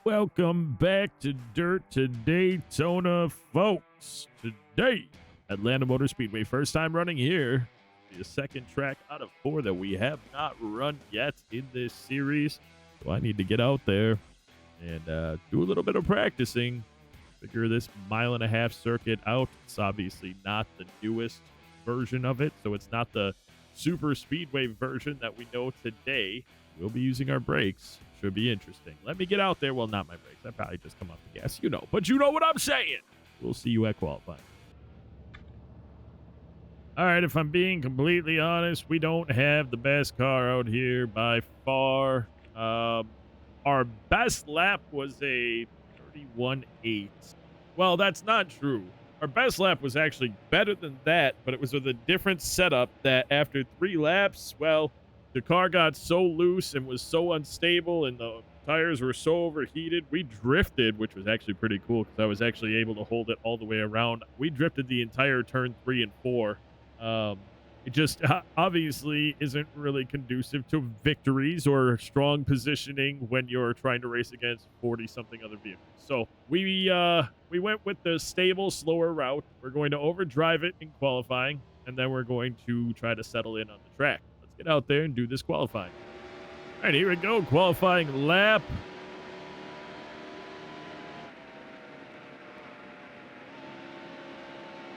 Welcome back to Dirt to Daytona, folks. Today, Atlanta Motor Speedway. First time running here. The second track out of 4 that we have not run yet in this series. So I need to get out there and do a little bit of practicing. Figure this 1.5 mile circuit out. It's obviously not the newest version of it, so it's not the super speedway version that we know today. We'll be using our brakes. Should be interesting. Let me get out there. Well, not my brakes. I probably just come off the gas, but you know what I'm saying. We'll see you at qualifying. All right, if I'm being completely honest, we don't have the best car out here by far. Our best lap was a 31.8. Well, that's not true. Our best lap was actually better than that, but it was with a different setup that after 3 laps, well, the car got so loose and was so unstable and the tires were so overheated. We drifted, which was actually pretty cool because I was actually able to hold it all the way around. We drifted the entire turn 3 and 4. It just obviously isn't really conducive to victories or strong positioning when you're trying to race against 40-something other vehicles. So we went with the stable, slower route. We're going to overdrive it in qualifying, and then we're going to try to settle in on the track. Let's get out there and do this qualifying. All right, here we go. Qualifying lap.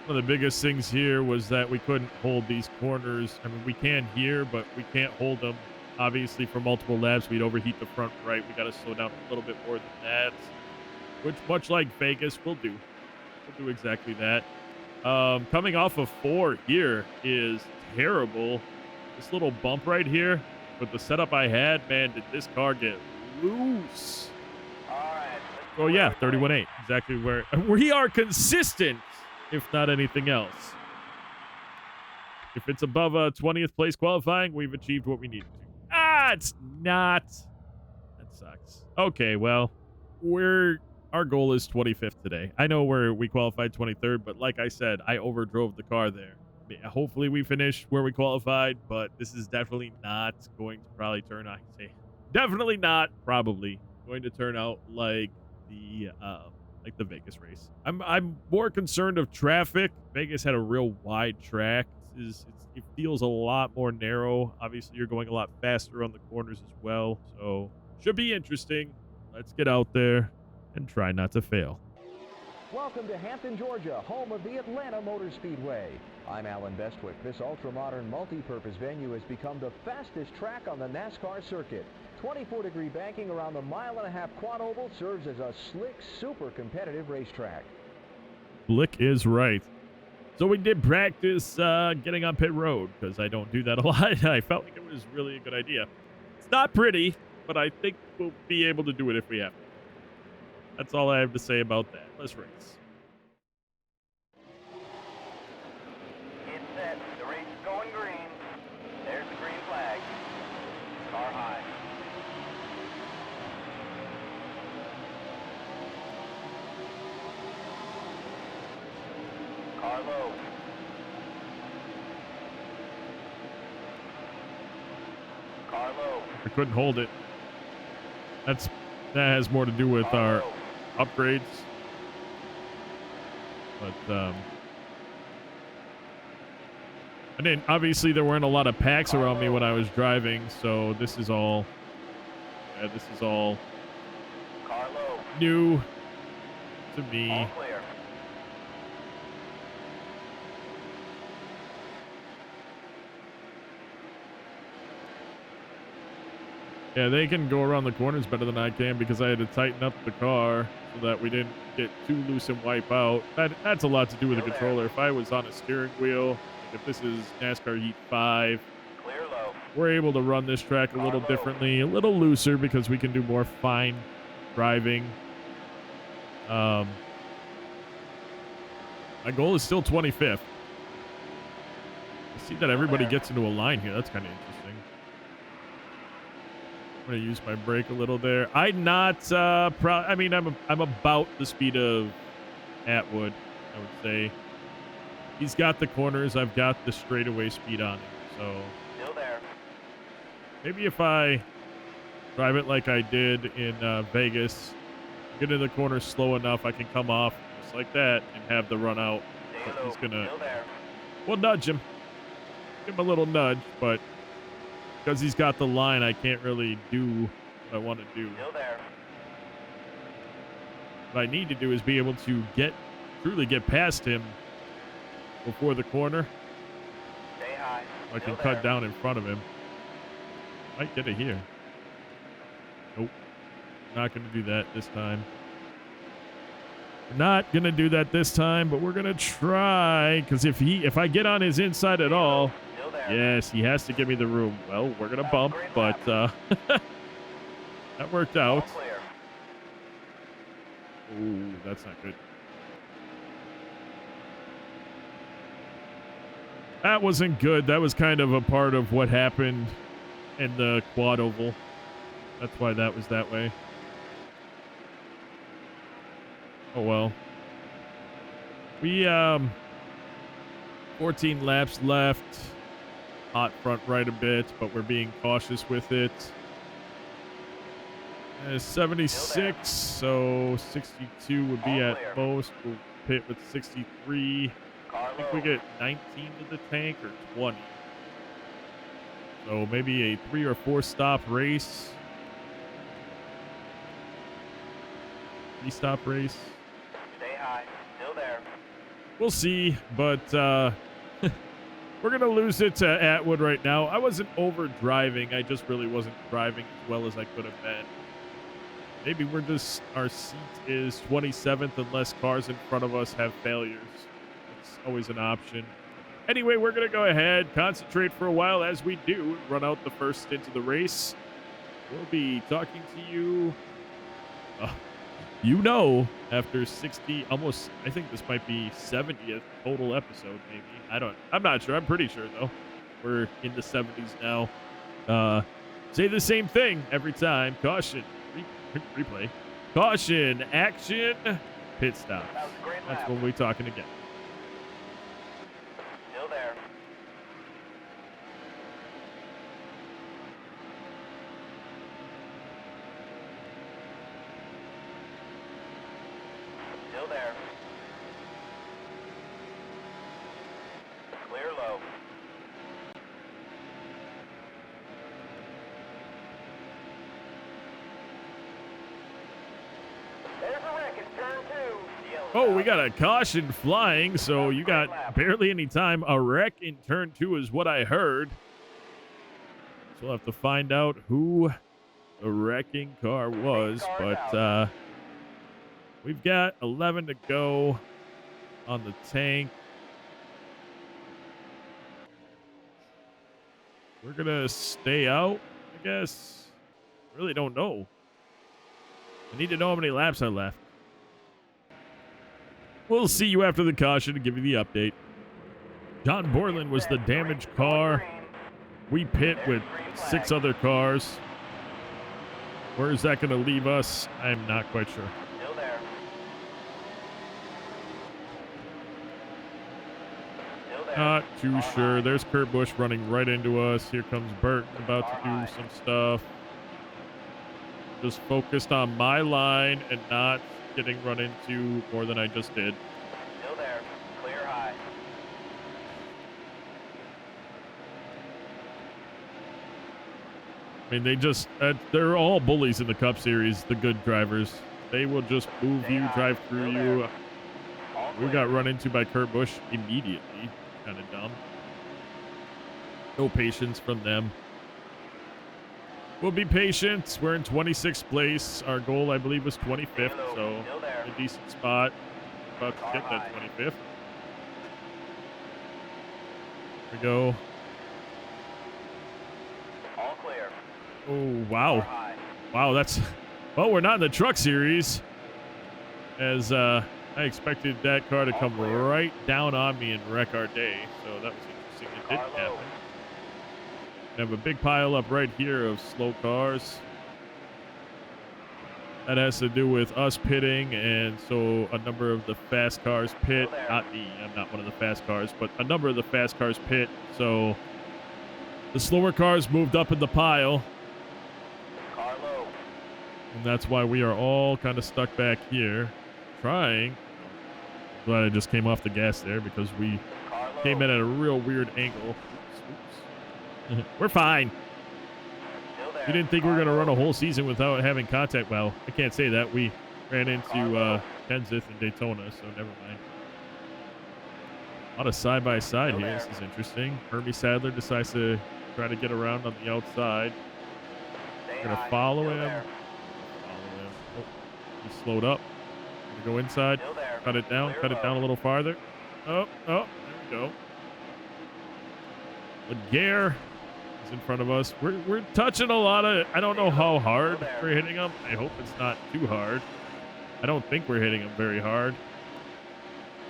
One of the biggest things here was that we couldn't hold these corners. I mean, we can here, but we can't hold them. Obviously, for multiple laps, we'd overheat the front right. We got to slow down a little bit more than that, which, much like Vegas, we'll do. We'll do exactly that. Coming off of 4 here is terrible. This little bump right here, with the setup I had, man, did this car get loose. All right. Oh, yeah, 31.8. Exactly where we are consistent, if not anything else. If it's above a 20th place qualifying, we've achieved what we needed to. It's not. That sucks. Okay, well, our goal is 25th today. I know we qualified 23rd, but like I said, I overdrove the car there. Hopefully we finish where we qualified, but this is definitely not going to probably turn out. Definitely not probably going to turn out like the Vegas race. I'm more concerned of traffic. Vegas had a real wide track. It feels a lot more narrow. Obviously, you're going a lot faster on the corners as well, so should be interesting. Let's get out there and try not to fail. Welcome to Hampton, Georgia, home of the Atlanta Motor Speedway. I'm Alan Bestwick. This ultra-modern multi-purpose venue has become the fastest track on the NASCAR circuit. 24-degree banking around the 1.5 mile quad oval serves as a slick, super competitive racetrack. Slick is right. So we did practice getting on pit road because I don't do that a lot. I felt like it was really a good idea. It's not pretty, but I think we'll be able to do it if we have to. That's all I have to say about that. Let's race. It's set. The race is going green. There's the green flag. Car high. Car low. Car low. I couldn't hold it. That has more to do with our upgrades. But I didn't. Obviously, there weren't a lot of packs around me when I was driving, so this is all. Yeah, this is all new to me. All clear. Yeah, they can go around the corners better than I can because I had to tighten up the car so that we didn't get too loose and wipe out. That's a lot to do with the controller. If I was on a steering wheel, like if this is NASCAR Heat 5, Clear low. we're able to run this track a little differently, a little looser because we can do more fine driving. My goal is still 25th. I see that everybody gets into a line here. That's kind of interesting. I'm gonna use my brake a little there. I'm not I mean, I'm about the speed of Atwood, I would say. He's got the corners. I've got the straightaway speed on him. So Still there. maybe if I drive it like I did in Vegas, get in the corner slow enough, I can come off just like that and have the run out. Stay But low. he's gonna, Still there. we'll nudge him. Give him a little nudge, but because he's got the line, I can't really do what I want to do. Still there. What I need to do is be able to truly get past him before the corner. Stay high. I can Still cut there. down in front of him. Might get it here. Nope. Not going to do that this time. Not going to do that this time, but we're going to try. Because if I get on his inside at all, Still there. yes, he has to give me the room. Well, we're going to bump, but that worked All out. clear. Ooh, that's not good. That wasn't good. That was kind of a part of what happened in the quad oval. That's why that was that way. Oh well. We 14 laps left. Hot front right a bit, but we're being cautious with it. 76, so 62 would be All at clear. most. We'll pit with 63. Car I think low. we get 19 to the tank or 20. So maybe a 3 or 4 stop race. 3-stop race. Stay high. Still there. We'll see, but we're going to lose it to Atwood right now. I wasn't over driving. I just really wasn't driving as well as I could have been. Maybe our seat is 27th unless cars in front of us have failures. It's always an option. Anyway, we're going to go ahead, concentrate for a while as we do, run out the first stint of the race. We'll be talking to you, after 60, almost, I think this might be 70th total episode, maybe. I'm not sure. I'm pretty sure, though. We're in the 70s now. Say the same thing every time. Caution. Replay. Caution. Action. Pit stop. That was a great That's lap. when we're talking again. Still there. Still there. Clear low. There's a wreck in turn 2. Yellow Oh, we out. got a caution flying, so you got barely any time. A wreck in turn 2 is what I heard. So we'll have to find out who the wrecking car was, but we've got 11 to go on the tank. We're going to stay out, I guess. Really don't know. I need to know how many laps are left. We'll see you after the caution to give you the update. John Borland was the damaged car. We pit with 6 other cars. Where is that going to leave us? I'm not quite sure. Still there. Still there. Not too sure. There's Kurt Busch running right into us. Here comes Burton about to do some stuff. Just focused on my line and not getting run into more than I just did. Still there. Clear high. I mean, they're all bullies in the Cup Series, the good drivers. They will just move you, drive through you. All We clear. got run into by Kurt Busch immediately. Kind of dumb. No patience from them. We'll be patient. We're in 26th place. Our goal, I believe, was 25th, so Still there. a decent spot. About to get that 25th. Here we go. All clear. Oh, Car wow. high. Wow, that's... Well, we're not in the truck series. As I expected that car to come right down on me and wreck our day. So that was interesting. It didn't Car low. happen. We have a big pile up right here of slow cars. That has to do with us pitting, and so a number of the fast cars pit. Not me, I'm not one of the fast cars, but a number of the fast cars pit. So the slower cars moved up in the pile. Car low. And that's why we are all kind of stuck back here trying. Glad I just came off the gas there because we came in at a real weird angle. Oops. We're fine. We didn't think we were going to run a whole season without having contact. Well, I can't say that. We ran into Kenseth and Daytona, so never mind. A lot of side-by-side here. This is interesting. Hermie Sadler decides to try to get around on the outside. We're going to follow him. Oh, he slowed up. Going to go inside. Cut it down a little farther. Oh, there we go. Laguerre is in front of us. We're touching a lot of, I don't know how hard we're hitting them. I hope it's not too hard. I don't think we're hitting them very hard.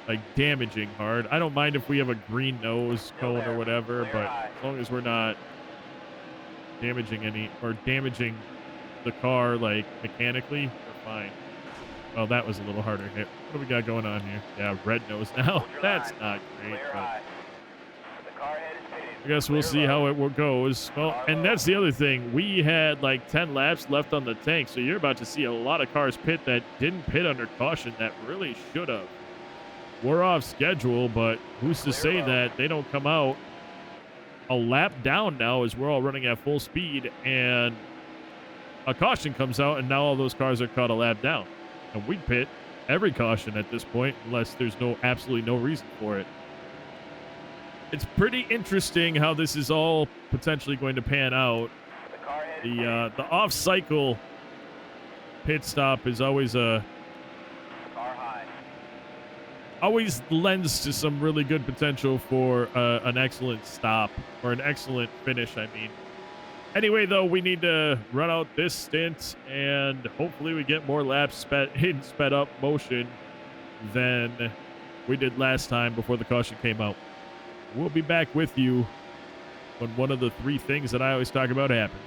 Like damaging hard. I don't mind if we have a green nose cone or whatever, but as long as we're not damaging the car like mechanically, we're fine. Well, that was a little harder hit. What do we got going on here? Yeah, red nose now. That's not great. But I guess we'll see how it goes. Well, and that's the other thing. We had like 10 laps left on the tank, so you're about to see a lot of cars pit that didn't pit under caution that really should have. We're off schedule, but who's to say that they don't come out a lap down now as we're all running at full speed and a caution comes out and now all those cars are caught a lap down. And we'd pit every caution at this point unless there's absolutely no reason for it. It's pretty interesting how this is all potentially going to pan out. The off-cycle pit stop is always lends to some really good potential for an excellent stop or an excellent finish, I mean. Anyway, though, we need to run out this stint and hopefully we get more laps sped up motion than we did last time before the caution came out. We'll be back with you when one of the three things that I always talk about happens.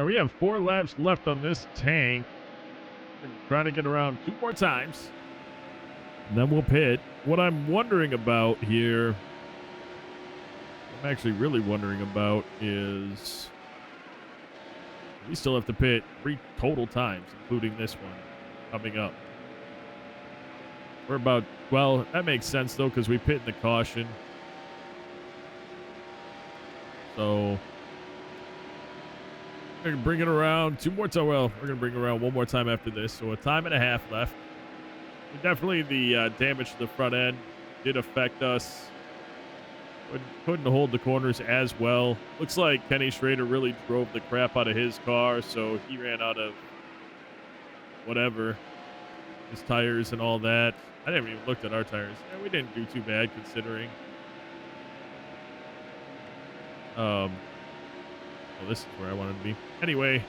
We have 4 laps left on this tank. Trying to get around 2 more times. And then we'll pit. What I'm wondering about here, I'm actually really wondering about is we still have to pit 3 total times, including this one coming up. We're about, well, that makes sense though, because we pit in the caution. So we're going to bring it around 2 more times. Well, we're going to bring it around 1 more time after this. So a time and a half left. Definitely the damage to the front end did affect us. Couldn't hold the corners as well. Looks like Kenny Schrader really drove the crap out of his car. So he ran out of whatever, his tires and all that. I didn't even look at our tires. Yeah, we didn't do too bad considering. Well, this is where I wanted to be. Anyway,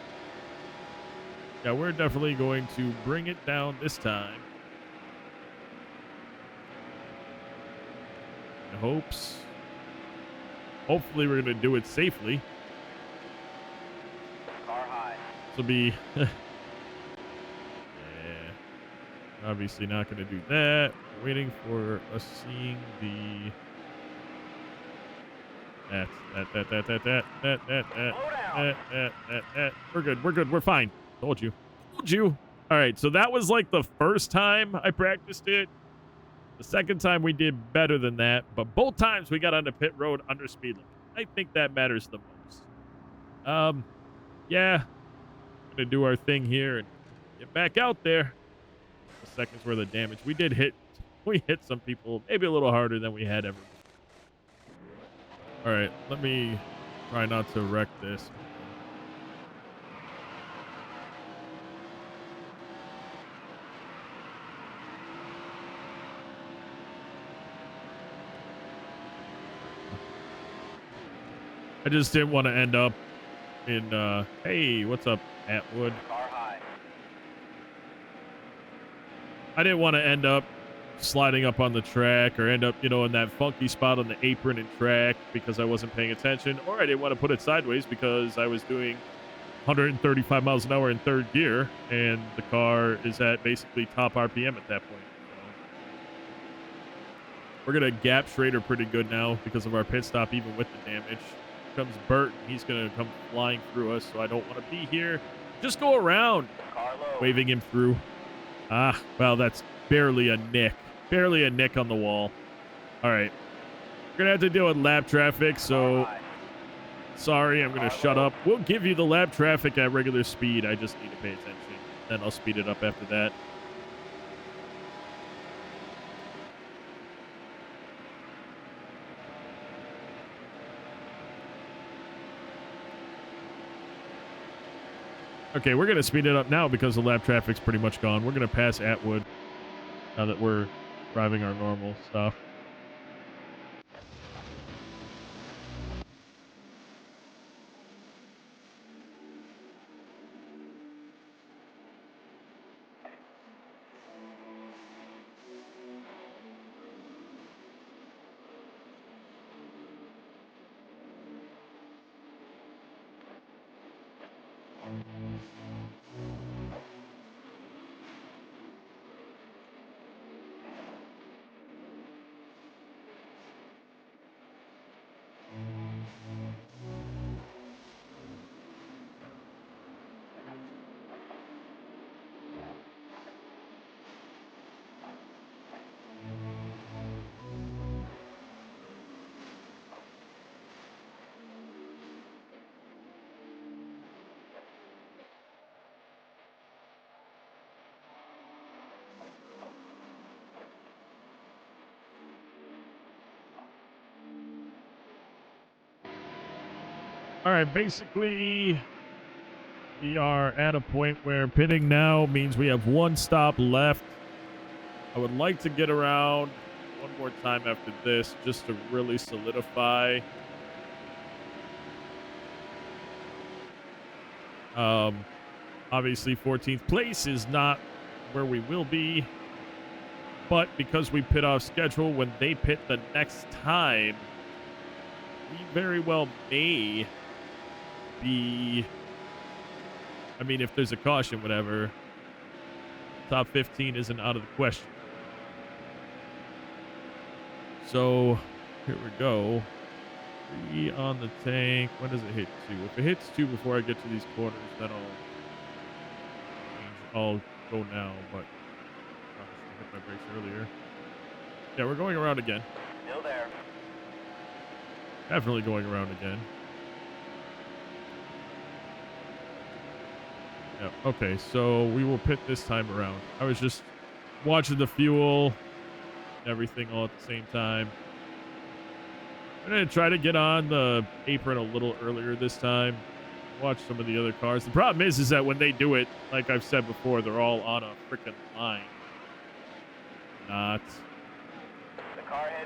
yeah, we're definitely going to bring it down this time. In hopes. Hopefully, we're going to do it safely. Car high. This will be. Yeah. Obviously, not going to do that. We're waiting for us seeing the. That. We're good. We're fine. Told you. All right, so that was like the first time I practiced it. The second time we did better than that, but both times we got on the pit road under speed limit. I think that matters the most. Yeah, gonna do our thing here and get back out there. The seconds worth of damage. We hit some people maybe a little harder than we had ever. All right, let me try not to wreck this. I just didn't want to end up hey, what's up, Atwood? Car high. I didn't want to end up sliding up on the track or end up, in that funky spot on the apron and track because I wasn't paying attention, or I didn't want to put it sideways because I was doing 135 miles an hour in third gear and the car is at basically top RPM at that point. So we're going to gap Schrader pretty good now because of our pit stop, even with the damage. Here comes Burt. He's going to come flying through us, so I don't want to be here. Just go around, waving him through. Ah, well, that's barely a nick. Barely a nick on the wall. All right. We're going to have to deal with lap traffic, so sorry, I'm going to shut up. We'll give you the lap traffic at regular speed. I just need to pay attention. Then I'll speed it up after that. Okay, we're going to speed it up now because the lap traffic's pretty much gone. We're going to pass Atwood now that we're driving our normal stuff. All right, basically, we are at a point where pitting now means we have one stop left. I would like to get around one more time after this just to really solidify. Obviously, 14th place is not where we will be, but because we pit off schedule, when they pit the next time, we very well may be, I mean, if there's a caution, whatever, top 15 isn't out of the question. So here we go. 3 on the tank. When does it hit 2? If it hits 2 before I get to these corners, then I'll go now, but I should hit my brakes earlier. Yeah, we're going around again. Still there. Definitely going around again. Yeah, okay, so we will pit this time around. I was just watching the fuel, everything all at the same time. I'm going to try to get on the apron a little earlier this time. Watch some of the other cars. The problem is that when they do it, like I've said before, they're all on a freaking line. Not.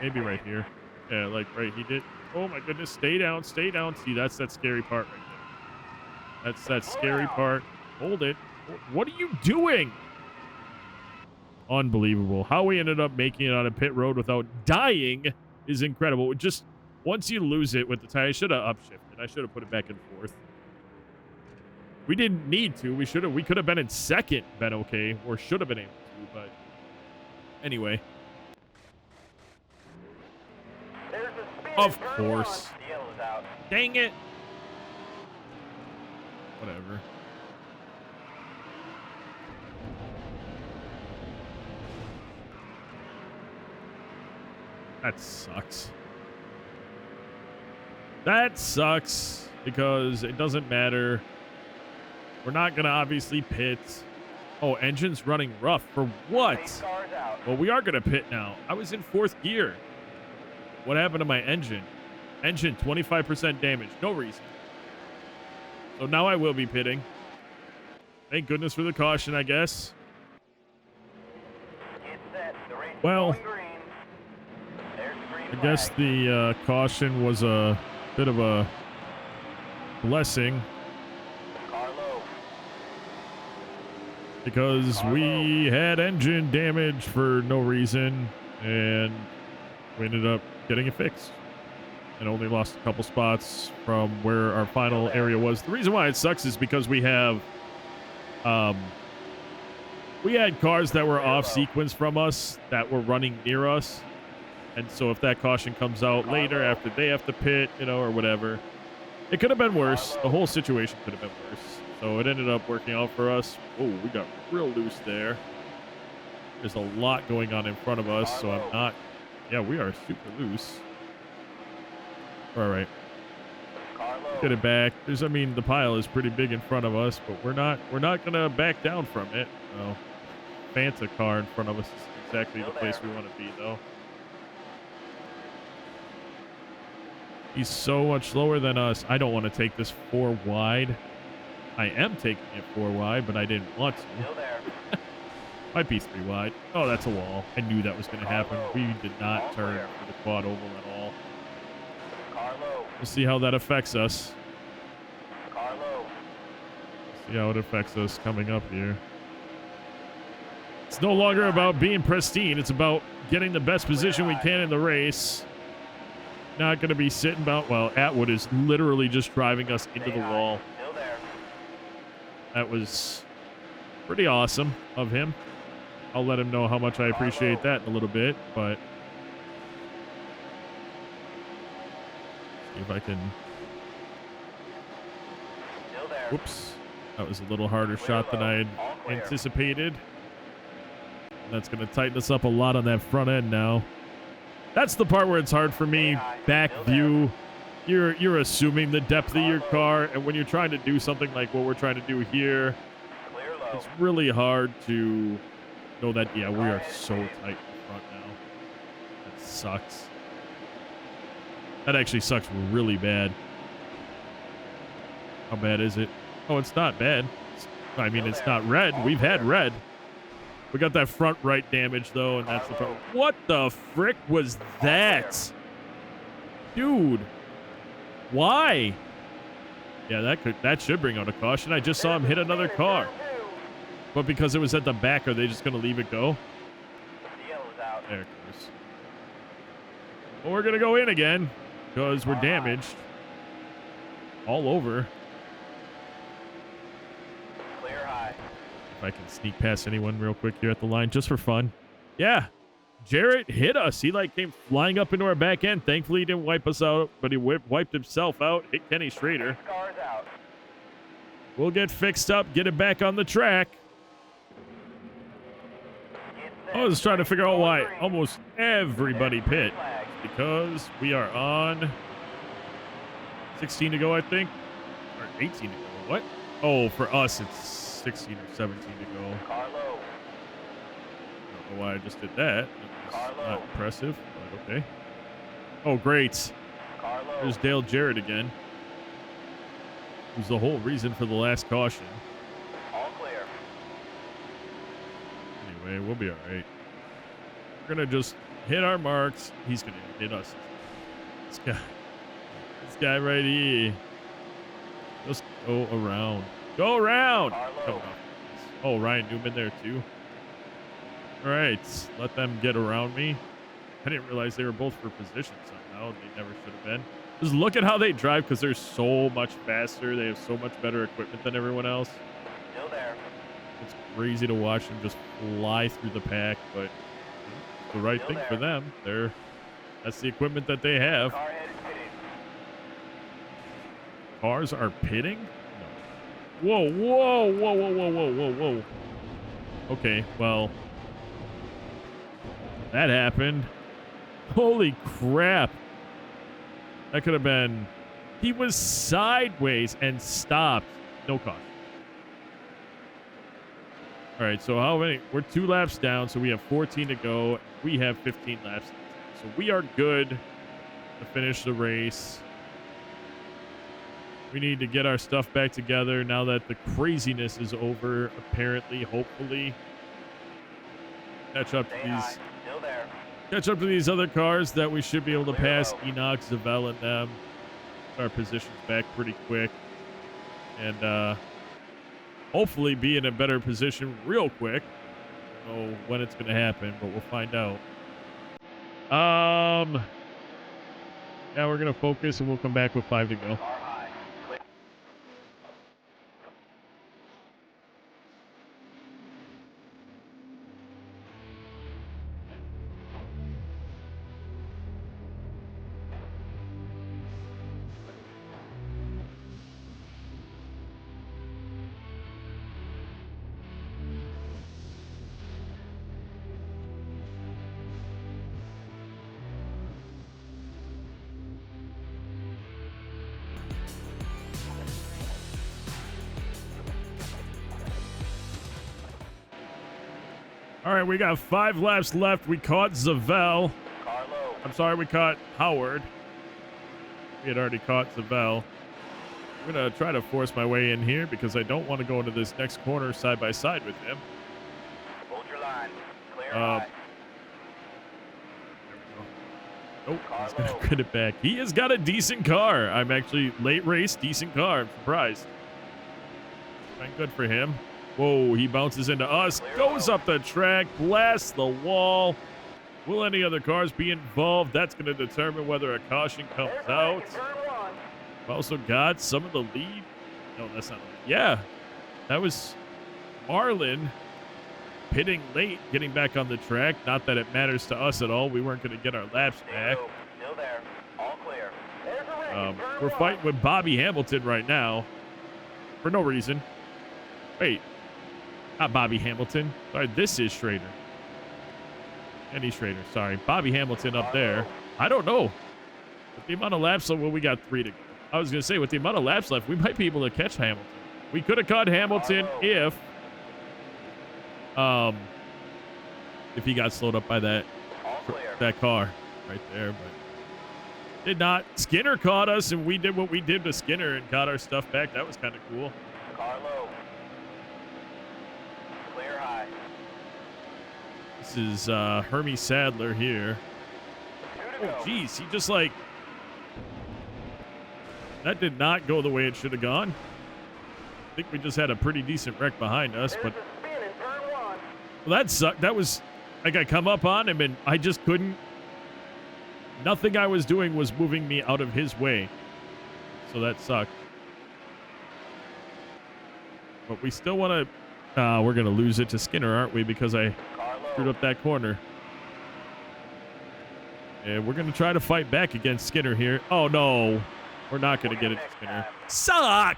Maybe right here. Yeah, like right, he did. Oh my goodness, stay down, stay down. See, that's that scary part right there. That's that scary part. Hold it. What are you doing? Unbelievable. How we ended up making it on a pit road without dying is incredible. Just once you lose it with the tire, I should have upshifted. I should have put it back and forth. We didn't need to. We could have been in second, been okay, or should have been able to, but anyway. Of course. Dang it. Whatever. That sucks. That sucks because it doesn't matter. We're not going to obviously pit. Oh, engine's running rough. For what? Well, we are going to pit now. I was in 4th gear. What happened to my engine? Engine, 25% damage. No reason. So now I will be pitting. Thank goodness for the caution, I guess. Well, I guess the caution was a bit of a blessing because we had engine damage for no reason, and we ended up getting it fixed and only lost a couple spots from where our final area was. The reason why it sucks is because we have we had cars that were off sequence from us that were running near us. And so if that caution comes out later after they have to pit, or whatever, it could have been worse. The whole situation could have been worse. So it ended up working out for us. Oh, we got real loose there. There's a lot going on in front of us, so I'm not... Yeah, we are super loose. All right. Get it back. The pile is pretty big in front of us, but we're not going to back down from it. No. Fanta car in front of us is exactly the place we want to be, though. He's so much slower than us. I don't want to take this 4 wide. I am taking it 4 wide, but I didn't want to. Might be 3 wide. Oh, that's a wall. I knew that was going to happen. We did not turn for the quad oval at all. We'll see how that affects us. See how it affects us coming up here. It's no longer about being pristine. It's about getting the best position we can in the race. Not going to be sitting about... Well, Atwood is literally just driving us into the wall. That was pretty awesome of him. I'll let him know how much I appreciate that in a little bit, but... See if I can... Whoops. That was a little harder shot than I had anticipated. That's going to tighten us up a lot on that front end now. That's the part where it's hard for me. Back view, you're assuming the depth of your car, and when you're trying to do something like what we're trying to do here, it's really hard to know that, yeah, we are so tight in front now. That sucks. That actually sucks really bad. How bad is it? Oh, it's not bad. It's not red. We've had red. We got that front right damage, though, and that's the problem. What the frick was that? Dude. Why? Yeah, that should bring out a caution. I just saw him hit another car. But because it was at the back, are they just going to leave it go? There it goes. Well, we're going to go in again because we're damaged. All over. If I can sneak past anyone real quick here at the line, just for fun. Yeah, Jarrett hit us. He came flying up into our back end. Thankfully, he didn't wipe us out, but he wiped himself out. Hit Kenny Schrader. We'll get fixed up, get it back on the track. I was trying to figure out why almost everybody pit, because we are on 16 to go, I think, or 18 to go. What? Oh, for us, it's 16 or 17 to go. I don't know why I just did that. That's not impressive, but okay. Oh, great. There's Dale Jarrett again. Who's the whole reason for the last caution. All clear. Anyway, we'll be all right. We're going to just hit our marks. He's going to hit us. This guy right here. Just go around. Go around! Oh, Ryan Newman there, too. All right, let them get around me. I didn't realize they were both for position somehow. They never should have been. Just look at how they drive because they're so much faster. They have so much better equipment than everyone else. Still there. It's crazy to watch them just fly through the pack, but it's the right thing for them. That's the equipment that they have. Cars are pitting? Whoa, whoa, whoa, whoa, whoa, whoa, whoa, whoa. Okay, well, that happened. Holy crap. That could have been... He was sideways and stopped. No caution. All right, so how many? We're 2 laps down, so we have 14 to go. We have 15 laps. So we are good to finish the race. We need to get our stuff back together now that the craziness is over, apparently, hopefully. Catch up to these other cars that we should be able to pass. Enoch, Zavell, and them. Our positions back pretty quick. And hopefully be in a better position real quick. I don't know when it's going to happen, but we'll find out. Yeah, we're going to focus and we'll come back with 5 to go. All right, we got 5 laps left. We caught Zavel. I'm sorry, we caught Howard. We had already caught Zavel. I'm going to try to force my way in here because I don't want to go into this next corner side by side with him. Hold your line. Clear There we go. Nope, he's going to get it back. He has got a decent car. I'm actually late race, decent car. I'm surprised. Been good for him. Whoa, he bounces into us, goes up the track, blasts the wall. Will any other cars be involved? That's going to determine whether a caution comes out. We've also got some of the lead. No, that's not. Yeah, that was Marlin pitting late, getting back on the track. Not that it matters to us at all. We weren't going to get our laps back. Still there. All clear. We're fighting with Bobby Hamilton right now for no reason. Wait. Not Bobby Hamilton. Sorry, this is Schrader. Andy Schrader, sorry. Bobby Hamilton up there. I don't know. With the amount of laps left, well, we got 3 to go. I was going to say, with the amount of laps left, we might be able to catch Hamilton. We could have caught Hamilton if he got slowed up by that car right there, but did not. Skinner caught us, and we did what we did to Skinner and got our stuff back. That was kind of cool. Carlo. Clear high. This is Hermie Sadler here. Oh, geez. He just like... That did not go the way it should have gone. I think we just had a pretty decent wreck behind us, but... Well, that sucked. That was... Like, I come up on him, and I just couldn't... Nothing I was doing was moving me out of his way. So that sucked. But we still want to... we're going to lose it to Skinner, aren't we? Because I screwed up that corner. And we're going to try to fight back against Skinner here. Oh, no. We're not going to get it to Skinner. Suck!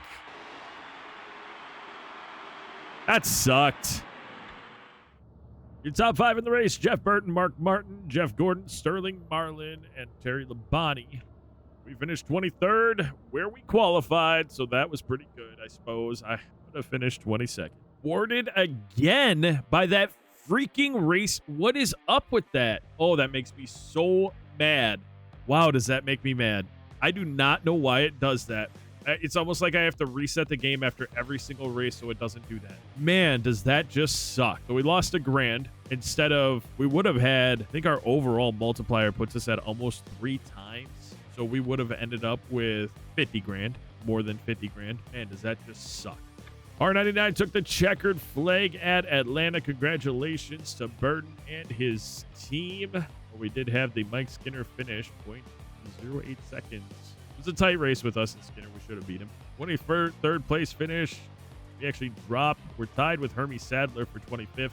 That sucked. Your top 5 in the race: Jeff Burton, Mark Martin, Jeff Gordon, Sterling Marlin, and Terry Labonte. We finished 23rd where we qualified, so that was pretty good, I suppose. I would have finished 22nd. Warded again by that freaking race. What is up with that? Oh, that makes me so mad. Wow, does that make me mad? I do not know why it does that. It's almost like I have to reset the game after every single race so it doesn't do that. Man, does that just suck. So we lost $1,000 instead of, we would have had, I think our overall multiplier puts us at almost 3 times. So we would have ended up with $50,000, more than $50,000. Man, does that just suck. R99 took the checkered flag at Atlanta. Congratulations to Burton and his team. We did have the Mike Skinner finish, 0.08 seconds. It was a tight race with us and Skinner. We should have beat him. 23rd place finish. We actually dropped. We're tied with Hermie Sadler for 25th.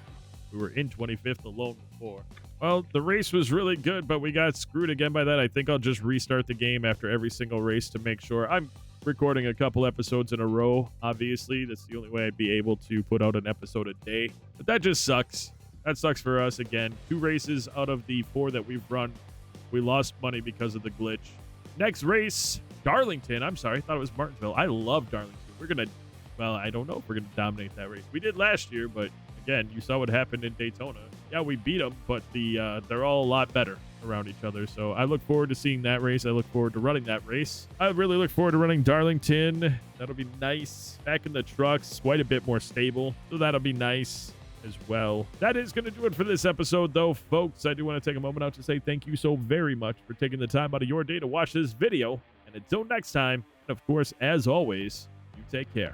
We were in 25th alone before. Well, the race was really good, but we got screwed again by that. I think I'll just restart the game after every single race to make sure. I'm recording a couple episodes in a row, obviously. That's the only way I'd be able to put out an episode a day. But that just sucks. That sucks for us again. 2 races out of the 4 that we've run, we lost money because of the glitch. Next race, Darlington. I'm sorry, I thought it was Martinsville. I love Darlington. We're going to, well, I don't know if we're going to dominate that race. We did last year, but again, you saw what happened in Daytona. Yeah, we beat them, but they're all a lot better around each other. So I look forward to seeing that race. I look forward to running that race. I really look forward to running Darlington. That'll be nice. Back in the trucks, quite a bit more stable. So that'll be nice as well. That is going to do it for this episode, though, folks. I do want to take a moment out to say thank you so very much for taking the time out of your day to watch this video. And until next time, and of course, as always, you take care.